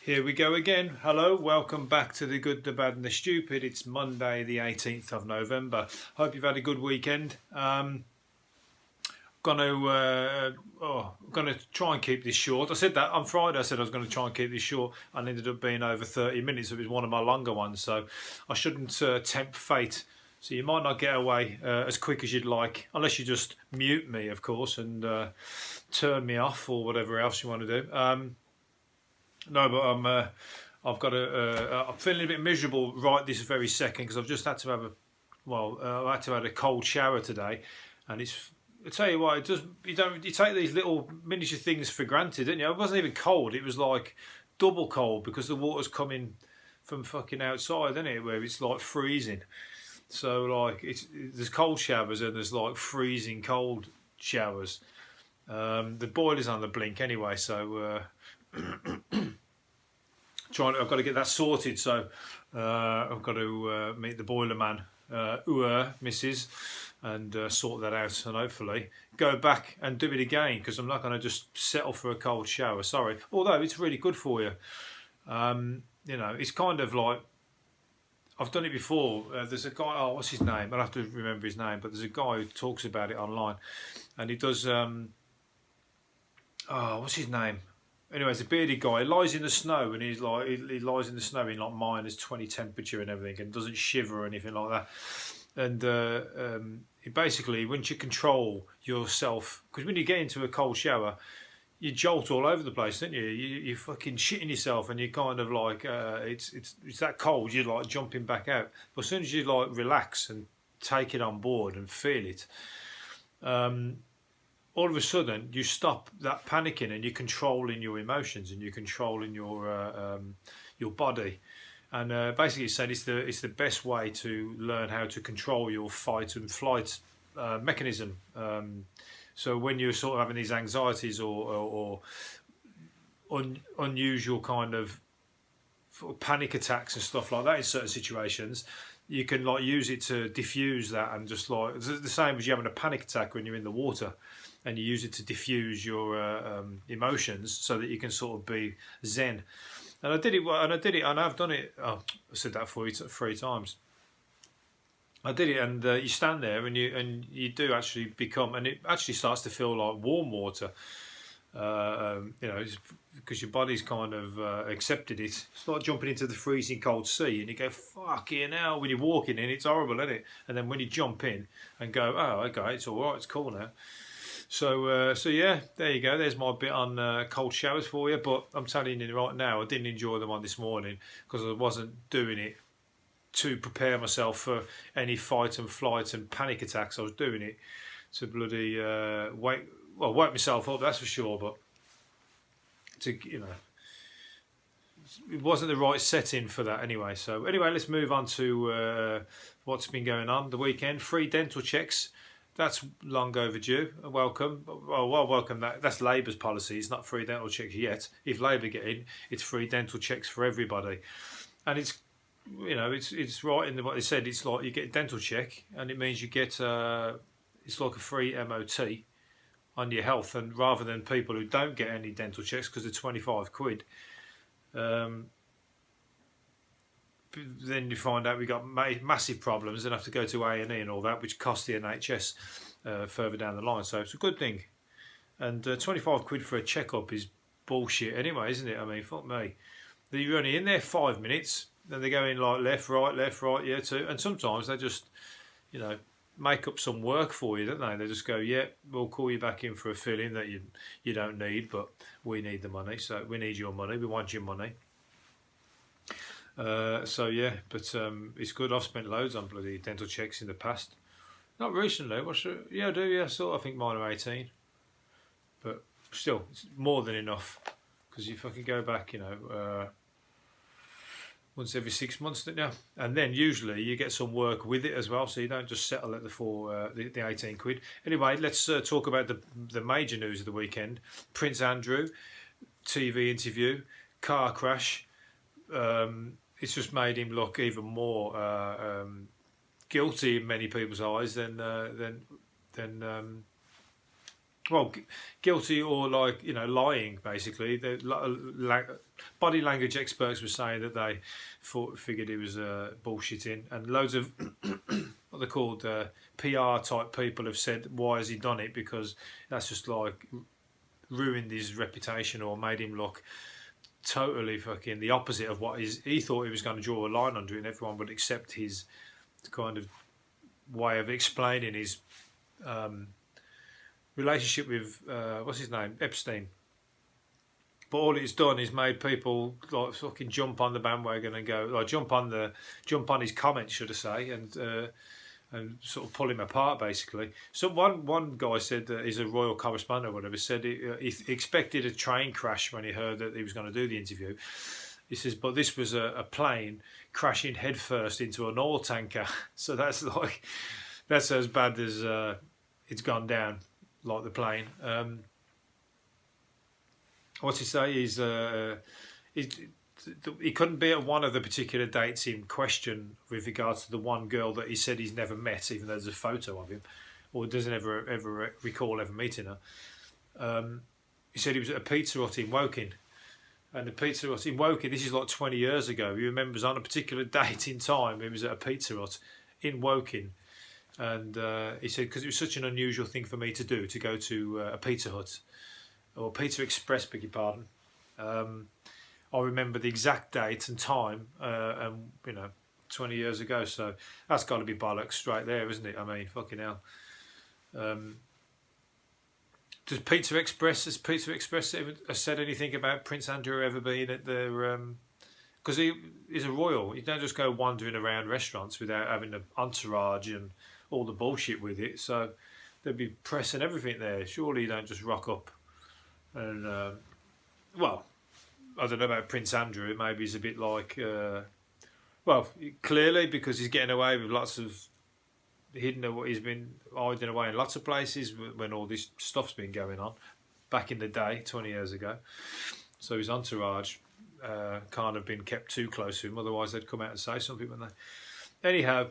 Here we go again. Hello, welcome back to The Good, the Bad and the Stupid. It's Monday the 18th of November. Hope you've had a good weekend. Gonna try and keep this short. I said that on Friday. I said I was going to try and keep this short, and ended up being over 30 minutes. It was one of my longer ones, so I shouldn't tempt fate. So you might not get away as quick as you'd like, unless you just mute me, of course, and turn me off or whatever else you want to do. No, but I'm feeling a bit miserable right this very second because I've just had to have I had to have a cold shower today, and I tell you what, you take these little miniature things for granted, don't you? It wasn't even cold; it was like double cold because the water's coming from fucking outside, isn't it? Where it's like freezing. So like there's cold showers and there's like freezing cold showers. The boiler's on the blink anyway, so. I've got to get that sorted, so I've got to meet the boiler man, Mrs, and sort that out, and hopefully go back and do it again because I'm not going to just settle for a cold shower. Sorry, although it's really good for you. It's kind of like I've done it before. There's a guy. Oh, what's his name? I'll have to remember his name. But there's a guy who talks about it online, and he does. What's his name? Anyway, it's a bearded guy. He lies in the snow, and he lies in the snow in like -20 temperature and everything, and doesn't shiver or anything like that. And basically, once you control yourself, because when you get into a cold shower, you jolt all over the place, don't you? You're fucking shitting yourself, and you're kind of like it's that cold. You're like jumping back out. But as soon as you like relax and take it on board and feel it. All of a sudden you stop that panicking and you're controlling your emotions and you're controlling your body, and basically it's saying it's the best way to learn how to control your fight and flight mechanism. So when you're sort of having these anxieties or unusual kind of panic attacks and stuff like that in certain situations, you can like use it to diffuse that, and just like it's the same as you having a panic attack when you're in the water, and you use it to diffuse your emotions so that you can sort of be zen. And I did it, and I've done it. Oh, I said that 3 times. I did it, and you stand there, and you do actually become, and it actually starts to feel like warm water. Because your body's kind of accepted it. It's like jumping into the freezing cold sea, and you go, fucking hell, when you're walking in, it's horrible, isn't it? And then when you jump in and go, oh, okay, it's all right, it's cool now. So yeah, there you go. There's my bit on cold showers for you. But I'm telling you right now, I didn't enjoy the one this morning because I wasn't doing it to prepare myself for any fight and flight and panic attacks. I was doing it to bloody wake myself up, that's for sure. But it wasn't the right setting for that anyway. So anyway, let's move on to what's been going on the weekend. Free dental checks. That's long overdue. Welcome. Well, welcome. That's Labour's policy. It's not free dental checks yet. If Labour get in, it's free dental checks for everybody. And it's right in what they said. It's like you get a dental check, and it means you get it's like a free MOT on your health. And rather than people who don't get any dental checks because they're 25 quid, then you find out we got massive problems and have to go to A&E and all that, which costs the NHS further down the line. So it's a good thing. And 25 quid for a checkup is bullshit anyway, isn't it? I mean, fuck me. You're only in there 5 minutes, then they go in like left, right, yeah, too. And sometimes they just, make up some work for you, don't they? They just go, yeah, we'll call you back in for a fill-in that you don't need, but we need the money, so we need your money, we want your money. So yeah, but it's good. I've spent loads on bloody dental checks in the past. Not recently. I do. Yeah, I think mine are 18, but still, it's more than enough because you fucking go back, once every 6 months, don't you? And then usually you get some work with it as well, so you don't just settle at the 18 quid. Anyway, let's talk about the major news of the weekend. Prince Andrew, TV interview, car crash. It's just made him look even more guilty in many people's eyes than guilty or lying basically. body language experts were saying that they figured he was bullshitting, and loads of what they're called PR type people have said, why has he done it? Because that's just like ruined his reputation or made him look totally fucking the opposite of what he thought he was going to draw a line under it, and everyone would accept his kind of way of explaining his relationship with what's his name, Epstein. But all it's done is made people like fucking jump on the bandwagon and go, like jump on his comments, should I say, and sort of pull him apart basically. So one guy said that he's a royal correspondent or whatever, said he expected a train crash when he heard that he was going to do the interview. He says, but this was a plane crashing headfirst into an oil tanker. So that's as bad as it's gone down, like the plane. What's he say? He couldn't be at one of the particular dates in question with regards to the one girl that he said he's never met, even though there's a photo of him, or doesn't ever recall ever meeting her. He said he was at a pizza hut in Woking. And the pizza hut in Woking, this is like 20 years ago. He remembers on a particular date in time, he was at a pizza hut in Woking. And he said, because it was such an unusual thing for me to do, to go to a Pizza Hut, or Pizza Express, beg your pardon. I remember the exact date and time, and 20 years ago. So that's got to be bollocks straight there, isn't it? I mean, fucking hell. Has Pizza Express ever said anything about Prince Andrew ever being at their? Because he's a royal. You don't just go wandering around restaurants without having an entourage and all the bullshit with it. So there'd be press and everything there. Surely you don't just rock up. And well, I don't know about Prince Andrew. Maybe he's a bit like, well, clearly because he's getting away with lots of he's been hiding away in lots of places when all this stuff's been going on back in the day, 20 years ago. So his entourage can't have been kept too close to him, otherwise they'd come out and say something, wouldn't they? Anyhow,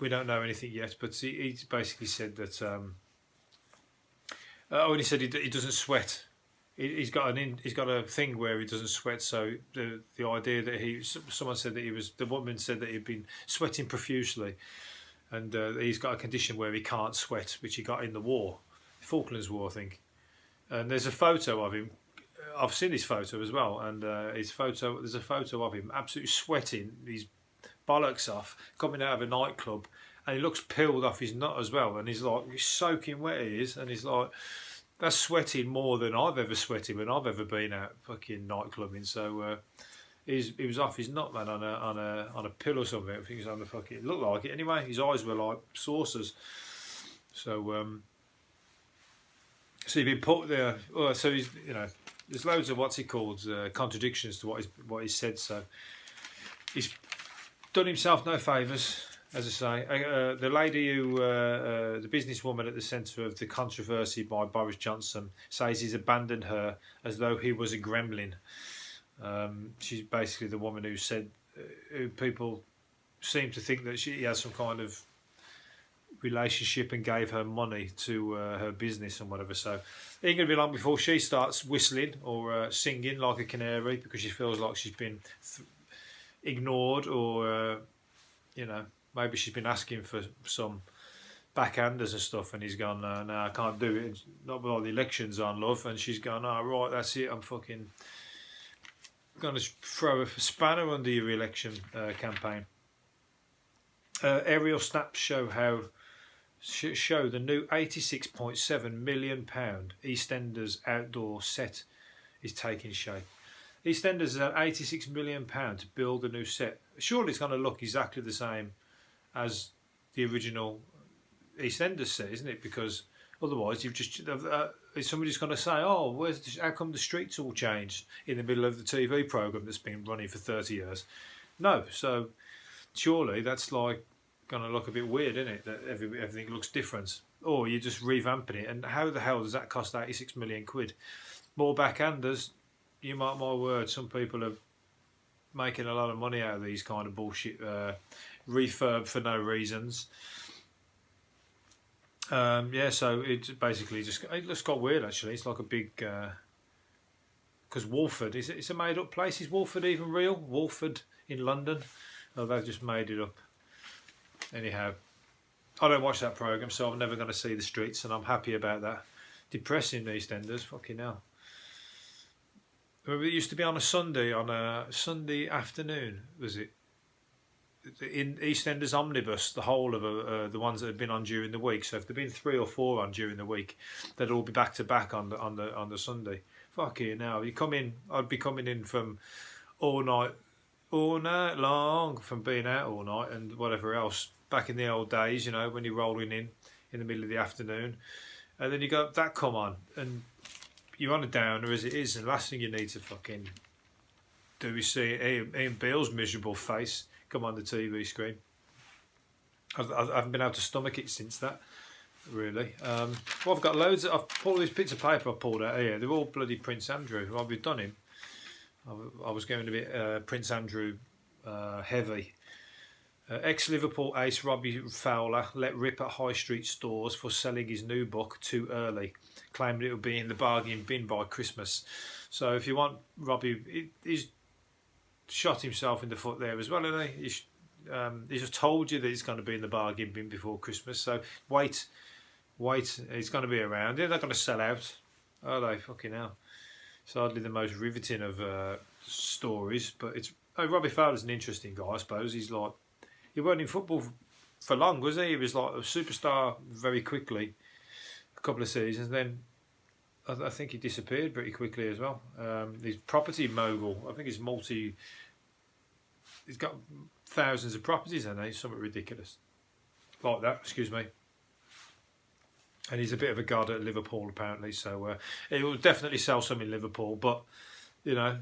we don't know anything yet, but he basically said that. He said he doesn't sweat. He's got a thing where he doesn't sweat. So the idea that someone said that the woman said that he'd been sweating profusely, and he's got a condition where he can't sweat, which he got in the war, Falklands War, I think. And there's a photo of him. I've seen his photo as well, and there's a photo of him absolutely sweating his bollocks off, coming out of a nightclub, and he looks peeled off his nut as well, and he's soaking wet he is, and he's like, that's sweating more than I've ever sweated when I've ever been out fucking nightclubbing. So he was off his nut, man, on a pill or something. I think he's on the fucking, it looked like it anyway. His eyes were like saucers. So so he'd been put there. Well, so he's, there's loads of contradictions to what he said. So he's done himself no favours, as I say. The lady the businesswoman at the centre of the controversy by Boris Johnson, says he's abandoned her as though he was a gremlin. She's basically the woman who said, who people seem to think that he has some kind of relationship and gave her money to her business and whatever. So it ain't going to be long before she starts whistling or singing like a canary because she feels like she's been ignored, or maybe she's been asking for some backhanders and stuff, and he's gone, no, I can't do it, not with all the elections on, love. And she's gone, oh right, that's it, I'm fucking gonna throw a spanner under your election campaign. Aerial snaps show the new £86.7 million EastEnders outdoor set is taking shape. EastEnders had £86 million to build a new set. Surely it's going to look exactly the same as the original EastEnders set, isn't it? Because otherwise, somebody's going to say, "Oh, how come the streets all changed in the middle of the TV program that's been running for 30 years?" No, so surely that's like going to look a bit weird, isn't it? That everything looks different, or you're just revamping it. And how the hell does that cost 86 million quid? More backhanders. You mark my word, some people are making a lot of money out of these kind of bullshit refurb for no reasons. So it's basically it just got weird actually. It's like a big because Walford, it's a made up place. Is Walford even real? Walford in London? Oh, they've just made it up. Anyhow, I don't watch that programme, so I'm never going to see the streets, and I'm happy about that. Depressing, EastEnders, fucking hell. Remember, it used to be on a Sunday afternoon, was it? In EastEnders Omnibus, the whole of the ones that had been on during the week. So if there'd been 3 or 4 on during the week, they'd all be back to back on the Sunday. Fucking hell, you come in. I'd be coming in from all night long, from being out all night and whatever else. Back in the old days, you know, when you're rolling in the middle of the afternoon, and then you got that come on, and you're on a downer as it is, and the last thing you need to fucking do is see Ian Beale's miserable face come on the TV screen. I haven't been able to stomach it since that, really. Well, I've got loads. I've pulled these bits of paper I pulled out here. They're all bloody Prince Andrew. Well, we've done him. I was going a bit Prince Andrew heavy. Ex-Liverpool ace Robbie Fowler let rip at high street stores for selling his new book too early, claiming it would be in the bargain bin by Christmas. So if you want Robbie, he's shot himself in the foot there as well, hasn't he? He's just told you that it's going to be in the bargain bin before Christmas. So wait, it's going to be around. They're not going to sell out, are they? Fucking hell. It's hardly the most riveting of stories, but Robbie Fowler's an interesting guy, I suppose. He weren't in football for long, was he? He was like a superstar very quickly, a couple of seasons. Then I think he disappeared pretty quickly as well. He's property mogul. I think he's got thousands of properties, hasn't he? Something ridiculous like that. Excuse me. And he's a bit of a god at Liverpool, apparently. So he will definitely sell some in Liverpool, but you know.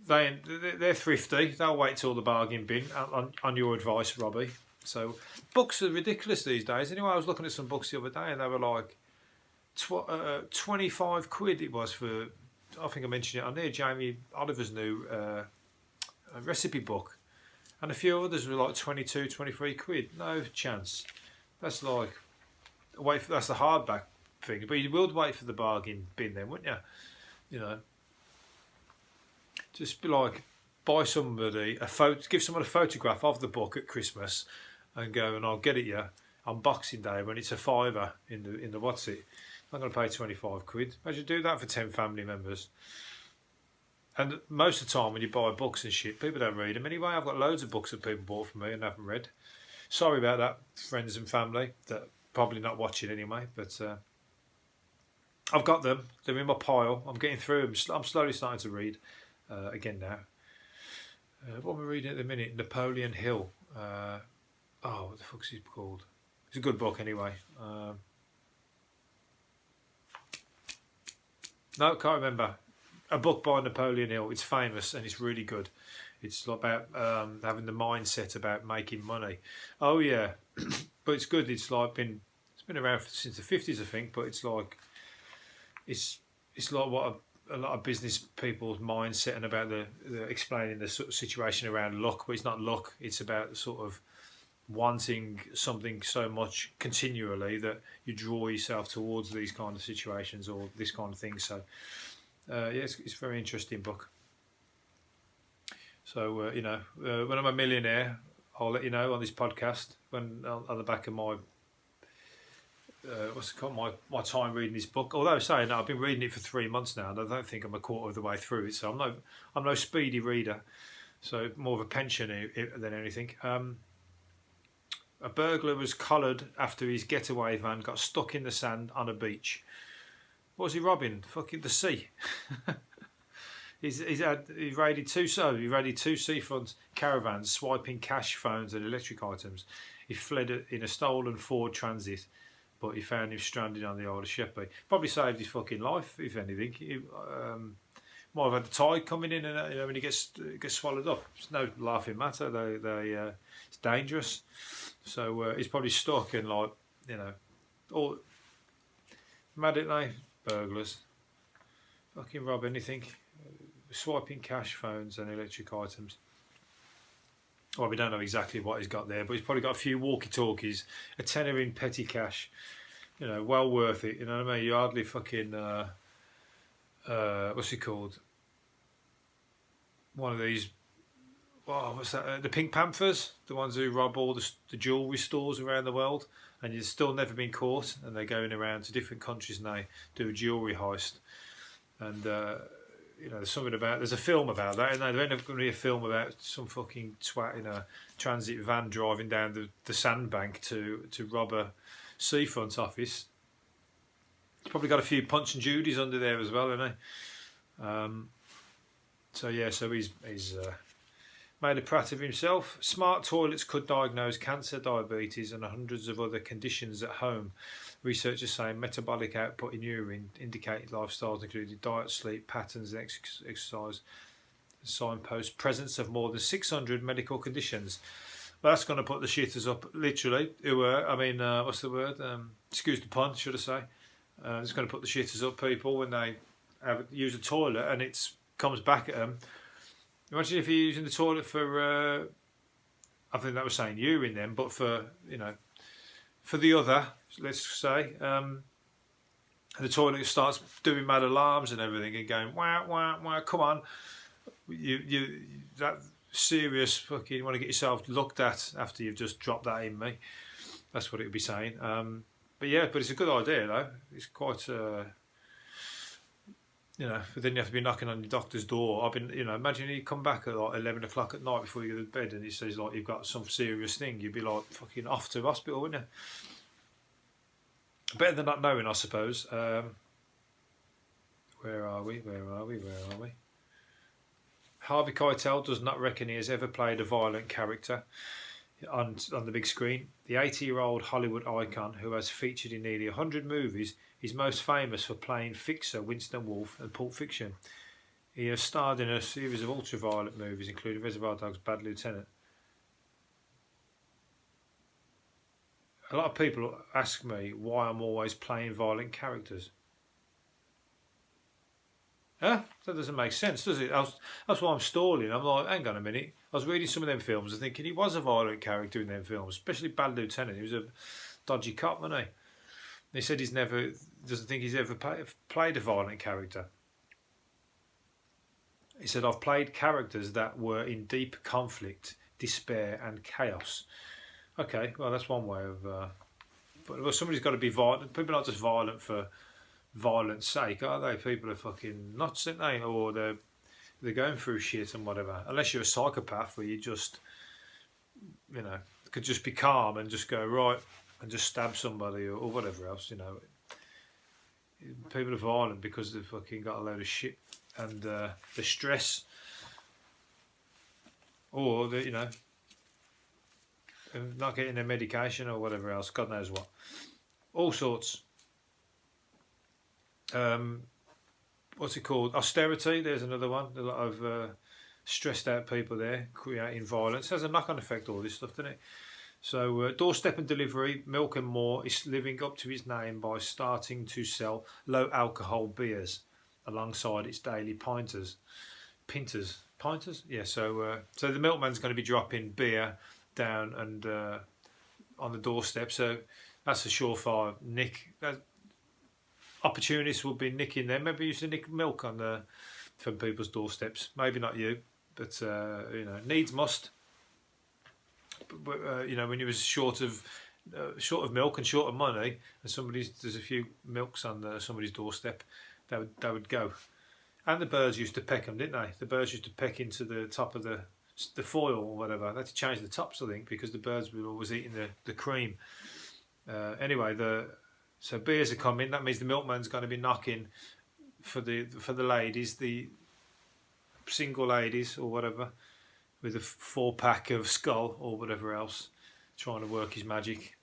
They're thrifty. They'll wait till the bargain bin. On your advice, Robbie. So books are ridiculous these days. Anyway, I was looking at some books the other day, and they were like 25 quid. It was for. I think I mentioned it on there. Jamie Oliver's new recipe book, and a few others were like 22, 23 quid. No chance. That's like that's the hardback thing. But you would wait for the bargain bin then, wouldn't you? You know. Just be like, buy somebody give someone a photograph of the book at Christmas, and go, and I'll get it you on Boxing Day when it's a £5 in the what's it. I'm not going to pay 25 quid. Imagine do that for 10 family members. And most of the time when you buy books and shit, people don't read them anyway. I've got loads of books that people bought from me and haven't read. Sorry about that, friends and family that probably not watching anyway, but I've got them. They're in my pile. I'm getting through them. I'm slowly starting to read. Again now. What am I reading at the minute? Napoleon Hill. What the fuck's it called? It's a good book anyway. No, can't remember. A book by Napoleon Hill. It's famous and it's really good. It's about having the mindset about making money. Oh yeah, but it's good. It's been around since the 50s, I think. But it's like what a lot of business people's mindset and about the explaining the sort of situation around luck, but it's not luck. It's about sort of wanting something so much continually that you draw yourself towards these kind of situations or this kind of thing. So it's a very interesting book. So when I'm a millionaire, I'll let you know on this podcast when on the back of my. What's it called? My time reading this book. Although saying that, I've been reading it for 3 months now, and I don't think I'm a quarter of the way through it. So I'm no speedy reader. So more of a pensioner than anything. A burglar was collared after his getaway van got stuck in the sand on a beach. What was he robbing? Fucking the sea. He raided two seafront caravans, swiping cash, phones, and electric items. He fled in a stolen Ford Transit. But he found him stranded on the Isle of Sheppey. Probably saved his fucking life, if anything. He might have had the tide coming in, and when he gets swallowed up, it's no laughing matter. It's dangerous. So he's probably stuck and all mad at they burglars. Fucking rob anything, swiping cash, phones, and electric items. Well, we don't know exactly what he's got there, but he's probably got a few walkie-talkies, a tenner in petty cash. Well worth it. You know what I mean? You hardly fucking what's it called? one of these. Oh, what's that? The Pink Panthers, the ones who rob all the jewellery stores around the world, and you've still never been caught. And they're going around to different countries and they do a jewellery heist. And there's something about. There's a film about that, and there's going to be a film about some fucking twat in a transit van driving down the sandbank to rob a seafront office. He's probably got a few Punch and Judys under there as well, hasn't he? So he's made a prat of himself. Smart toilets could diagnose cancer, diabetes, and hundreds of other conditions at home. Researchers say metabolic output in urine indicated lifestyles included diet, sleep patterns, and exercise signpost presence of more than 600 medical conditions. Well, that's going to put the shitters up, literally. What's the word? Excuse the pun, should I say? It's going to put the shitters up people when they use a toilet and it comes back at them. Imagine if you're using the toilet for, I think that was saying urine then, but for the other, let's say, the toilet starts doing mad alarms and everything and going, wah, wah, wah, come on. You that serious fucking, you want to get yourself looked at after you've just dropped that in me. That's what it would be saying. But it's a good idea though. It's quite, but then you have to be knocking on your doctor's door. Imagine you come back at like 11 o'clock at night before you go to bed and he says like you've got some serious thing. You'd be like fucking off to hospital, wouldn't you? Better than not knowing, I suppose. Where are we? Harvey Keitel does not reckon he has ever played a violent character on the big screen. The 80-year-old Hollywood icon, who has featured in nearly 100 movies, is most famous for playing fixer Winston Wolfe and Pulp Fiction. He has starred in a series of ultra-violent movies, including Reservoir Dogs, Bad Lieutenant. A lot of people ask me why I'm always playing violent characters. Huh? That doesn't make sense, does it? That's why I'm stalling. I'm like, hang on a minute. I was reading some of them films and thinking he was a violent character in them films, especially Bad Lieutenant. He was a dodgy cop, wasn't he? He said doesn't think he's ever played a violent character. He said, I've played characters that were in deep conflict, despair and chaos. Okay, well, that's one way of... but somebody's got to be violent. People are not just violent for violence sake, are they? People are fucking nuts, aren't they? Or they're going through shit and whatever. Unless you're a psychopath where you just, could just be calm and just go, right, and just stab somebody or whatever else, People are violent because they've fucking got a load of shit and the stress, or not getting their medication or whatever else, God knows what. All sorts. What's it called? Austerity, there's another one. A lot of stressed out people there creating violence. It has a knock-on effect, all this stuff, doesn't it? So doorstep and delivery, Milk and More is living up to its name by starting to sell low alcohol beers alongside its daily pinters. Yeah. So the milkman's going to be dropping beer down and on the doorstep. So that's a surefire nick. Opportunists will be nicking them. Maybe you used to nick milk from people's doorsteps. Maybe not you, but needs must. But when you was short of milk and short of money, and there's a few milks on somebody's doorstep, they would go. And the birds used to peck them, didn't they? The birds used to peck into the top of the foil or whatever. They had to change the tops, I think, because the birds were always eating the cream. So beers are coming. That means the milkman's going to be knocking for the ladies, the single ladies or whatever, with a 4-pack of Skull or whatever else, trying to work his magic.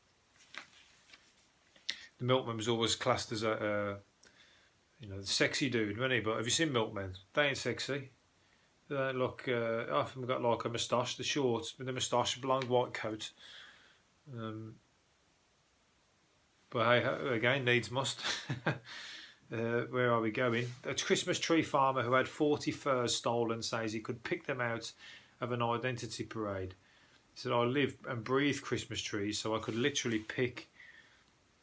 The milkman was always classed as a the sexy dude, wasn't he? But have you seen milkmen? They ain't sexy. They don't look. Half of them got like a moustache. The short with the moustache, long white coat. But hey, again, needs must. Where are we going? A Christmas tree farmer who had 40 furs stolen says he could pick them out of an identity parade. He said, I live and breathe Christmas trees, so I could literally pick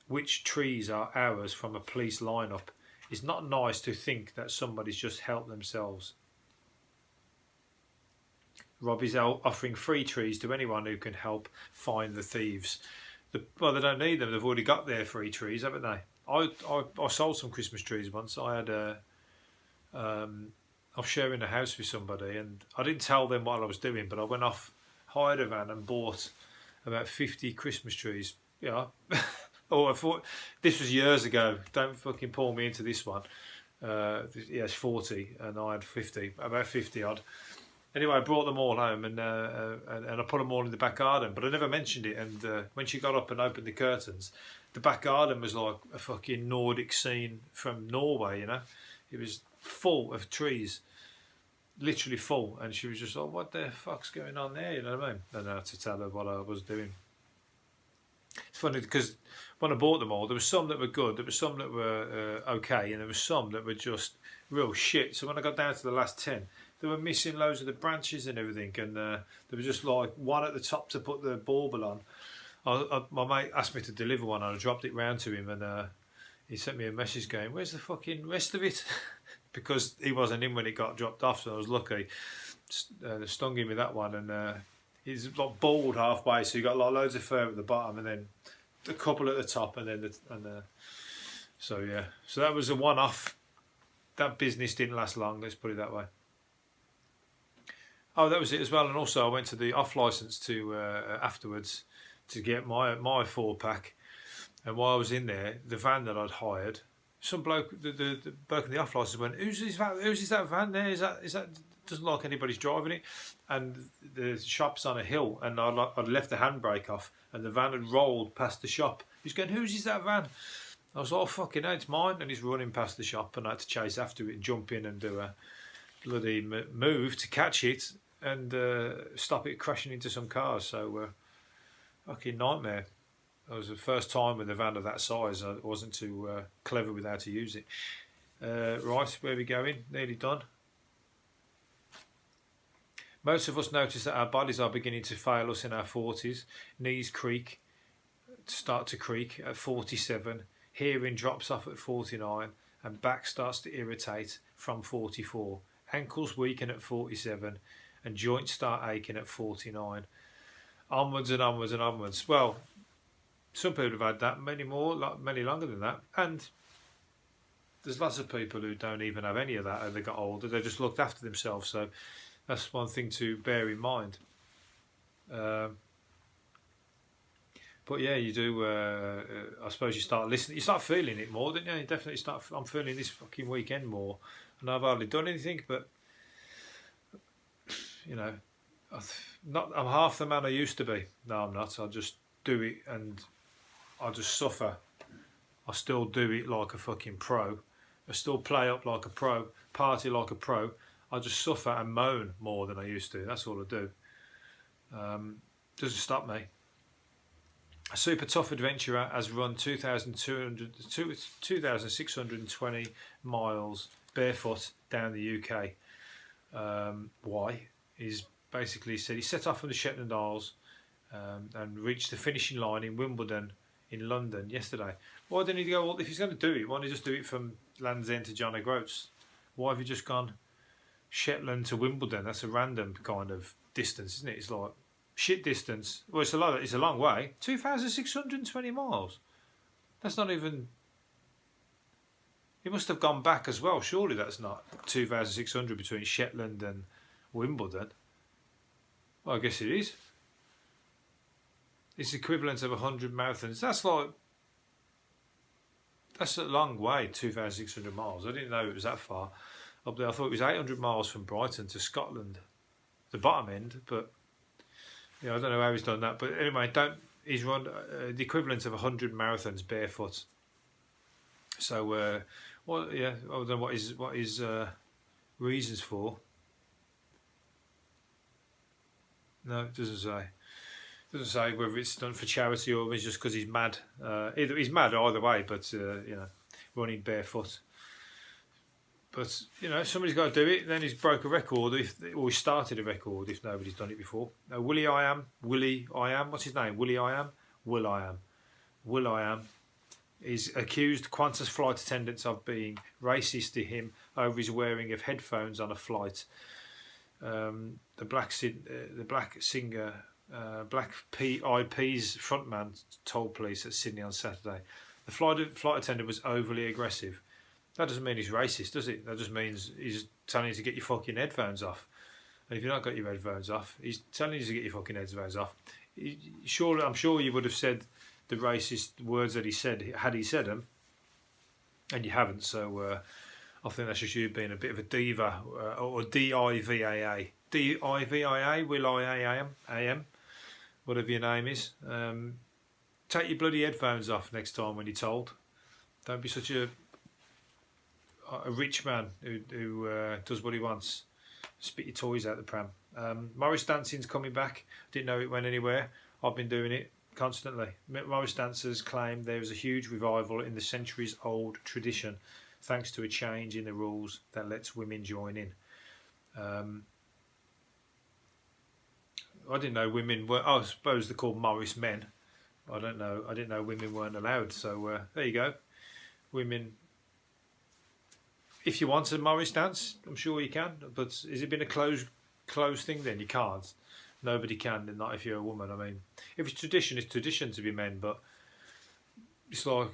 which trees are ours from a police lineup. It's not nice to think that somebody's just helped themselves. Robbie's offering free trees to anyone who can help find the thieves. Well, they don't need them. They've already got their free trees, haven't they? I sold some Christmas trees once. I was sharing a house with somebody, and I didn't tell them what I was doing, but I went off, hired a van, and bought about 50 Christmas trees. Yeah. Oh, I thought this was years ago. Don't fucking pull me into this one. It's 40, and I had 50, about 50 odd. Anyway, I brought them all home, and I put them all in the back garden, but I never mentioned it. And when she got up and opened the curtains, the back garden was like a fucking Nordic scene from Norway, you know. It was full of trees, literally full. And she was just like, what the fuck's going on there, you know what I mean? And I had to tell her what I was doing. It's funny because when I bought them all, there were some that were good, there were some that were okay, and there were some that were just real shit. So when I got down to the last 10, they were missing loads of the branches and everything, and there was just like one at the top to put the bauble on. My mate asked me to deliver one, and I dropped it round to him, and he sent me a message going, where's the fucking rest of it? Because he wasn't in when it got dropped off, so I was lucky. They stung him with that one, and he's like bald halfway, so you got like loads of fur at the bottom, and then a couple at the top, and then so yeah. So that was a one-off. That business didn't last long, let's put it that way. Oh, that was it as well. And also I went to the off licence to afterwards to get my 4-pack. And while I was in there, the van that I'd hired, some bloke, the bloke in the off licence went, who's that van there? Is that doesn't like anybody's driving it? And the shop's on a hill, and I'd left the handbrake off, and the van had rolled past the shop. He's going, whose is that van? I was like, oh, fucking hell, it's mine. And he's running past the shop, and I had to chase after it and jump in and do a bloody move to catch it and stop it crashing into some cars. So fucking nightmare. It was the first time with a van of that size. I wasn't too clever with how to use it. Right, where are we going? Nearly done. Most of us notice that our bodies are beginning to fail us in our 40s. Knees start to creak at 47. Hearing drops off at 49, and back starts to irritate from 44. Ankles weaken at 47, and joints start aching at 49. Onwards and onwards and onwards. Well, some people have had that, many longer than that, and there's lots of people who don't even have any of that as they got older. They just looked after themselves, so that's one thing to bear in mind. But yeah, you do. I suppose you start listening. You start feeling it more, don't you? You definitely start. I'm feeling this fucking weekend more, and I've hardly done anything. But you know, I'm half the man I used to be. No, I'm not. I just do it, and I just suffer. I still do it like a fucking pro. I still play up like a pro, party like a pro. I just suffer and moan more than I used to. That's all I do. Doesn't stop me. A super tough adventurer has run 2,620 miles barefoot down the UK. Why? He's basically said he set off from the Shetland Isles and reached the finishing line in Wimbledon in London yesterday. Why didn't he go, well, if he's going to do it, why don't he just do it from Land's End to John O'Groats? Why have you just gone Shetland to Wimbledon? That's a random kind of distance, isn't it? It's like shit distance. Well, it's a long way. 2,620 miles. That's not even. He must have gone back as well. Surely that's not 2,600 between Shetland and Wimbledon. Well, I guess it is. It's equivalent of 100 marathons. That's a long way. 2,600 miles. I didn't know it was that far up there. I thought it was 800 miles from Brighton to Scotland, the bottom end, but. Yeah, I don't know how he's done that, but anyway, he's run the equivalent of 100 marathons barefoot. So, I don't know what his reasons for. No, it doesn't say. It doesn't say whether it's done for charity or it's just because he's mad. He's mad either way, but running barefoot. But, somebody's got to do it. Then he's broke a record, or he started a record if nobody's done it before. Willie I Am, what's his name? Will I Am is accused Qantas flight attendants of being racist to him over his wearing of headphones on a flight. the black singer, Black Eyed Peas frontman told police at Sydney on Saturday. The flight attendant was overly aggressive. That doesn't mean he's racist, does it? That just means he's telling you to get your fucking headphones off. And if you've not got your headphones off, he's telling you to get your fucking headphones off. I'm sure you would have said the racist words that he said had he said them, and you haven't. So I think that's just you being a bit of a diva, or D-I-V-A-A. D-I-V-I-A, Will-I-A-M, whatever your name is. Take your bloody headphones off next time when you're told. Don't be such a rich man who does what he wants. Spit your toys out the pram. Morris dancing's coming back. Didn't know it went anywhere. I've been doing it constantly. Morris dancers claim there is a huge revival in the centuries-old tradition, thanks to a change in the rules that lets women join in. I didn't know women were. I suppose they're called Morris men. I don't know. I didn't know women weren't allowed. So there you go. Women. If you want a Morris dance, I'm sure you can. But has it been a closed thing? Then you can't. Nobody can. Not if you're a woman. I mean, if it's tradition to be men. But it's like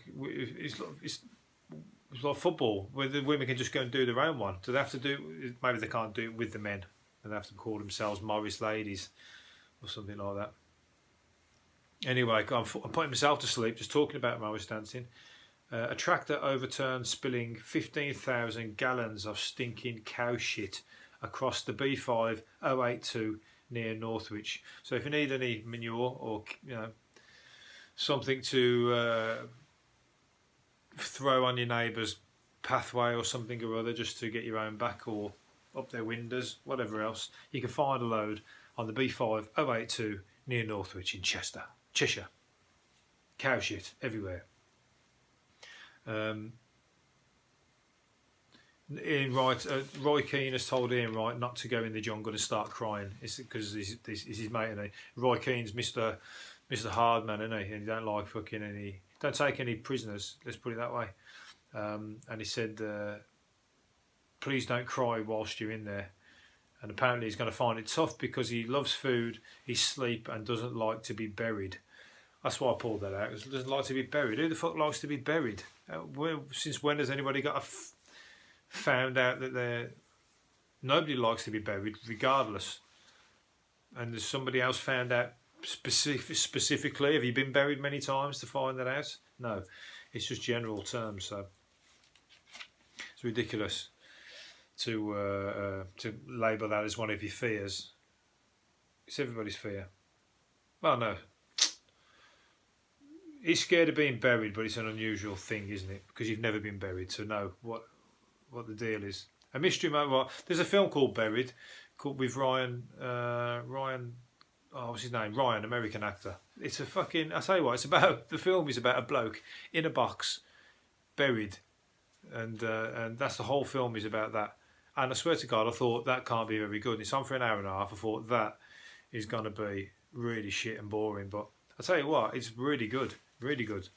football, where the women can just go and do their own one. Do they have to do? Maybe they can't do it with the men, and they have to call themselves Morris ladies or something like that. Anyway, I'm putting myself to sleep just talking about Morris dancing. A tractor overturned, spilling 15,000 gallons of stinking cow shit across the B5 082 near Northwich. So if you need any manure or something to throw on your neighbour's pathway or something or other, just to get your own back or up their windows, whatever else, you can find a load on the B5 082 near Northwich in Cheshire. Cow shit everywhere. Ian Wright, Roy Keane has told Ian Wright not to go in the jungle and start crying. It's because he's his mate, isn't he? Roy Keane's Mr. Hardman, isn't he? And he don't like don't take any prisoners. Let's put it that way. And he said, please don't cry whilst you're in there. And apparently he's going to find it tough because he loves food, his sleep, and doesn't like to be buried. That's why I pulled that out. He doesn't like to be buried. Who the fuck likes to be buried? Since when has anybody found out that nobody likes to be buried, regardless? And has somebody else found out specifically? Have you been buried many times to find that out? No, it's just general terms. So it's ridiculous to label that as one of your fears. It's everybody's fear. Well, no. He's scared of being buried, but it's an unusual thing, isn't it? Because you've never been buried to know what the deal is. A mystery man. Well, there's a film called Buried, with Ryan. What's his name? Ryan, American actor. It's a fucking. I tell you what, the film is about a bloke in a box, buried, and that's the whole film is about that. And I swear to God, I thought that can't be very good. And it's on for an hour and a half. I thought that is going to be really shit and boring, but I tell you what, it's really good. Really good.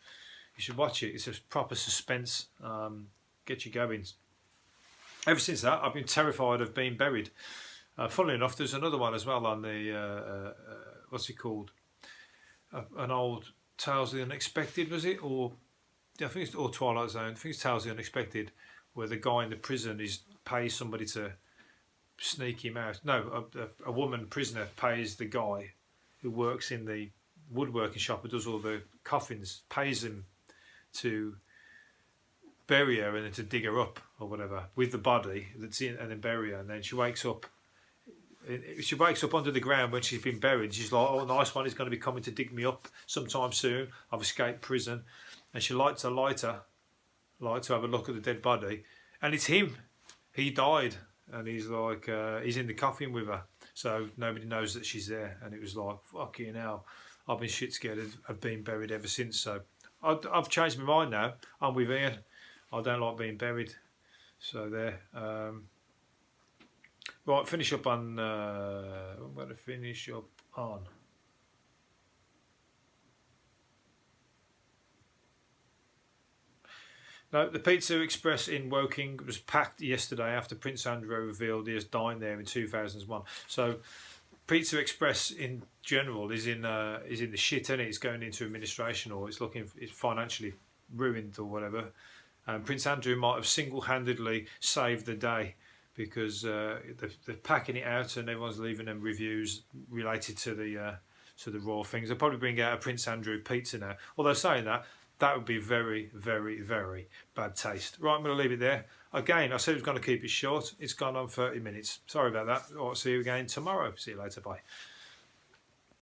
You should watch it. It's a proper suspense. Get you going. Ever since that, I've been terrified of being buried. Funnily enough, there's another one as well on the what's it called? An old Tales of the Unexpected, was it? Or I think it's Twilight Zone. I think it's Tales of the Unexpected, where the guy in the prison pays somebody to sneak him out. No, a woman prisoner pays the guy who works in the woodworking shop who does all the coffins, pays him to bury her and then to dig her up or whatever with the body that's in, and then bury her. And then she wakes up under the ground when she's been buried. She's like, oh, nice one, he's going to be coming to dig me up sometime soon. I've escaped prison. And she lights a lighter to have a look at the dead body, and it's him. He died, and he's like he's in the coffin with her, so nobody knows that she's there. And it was like, fucking hell, I've been shit scared of being buried ever since. So I've changed my mind now. I'm with Ian. I don't like being buried. So there. Right, finish up on. I'm going to finish up on. No, the Pizza Express in Woking was packed yesterday after Prince Andrew revealed he has dined there in 2001. So Pizza Express in general is in the shit, isn't it? It's going into administration, or it's financially ruined or whatever. Prince Andrew might have single-handedly saved the day, because they're packing it out and everyone's leaving them reviews related to the raw things. They'll probably bring out a Prince Andrew pizza now. Although saying that would be very, very, very bad taste. Right, I'm going to leave it there. Again, I said I was going to keep it short. It's gone on 30 minutes. Sorry about that. I'll see you again tomorrow. See you later. Bye.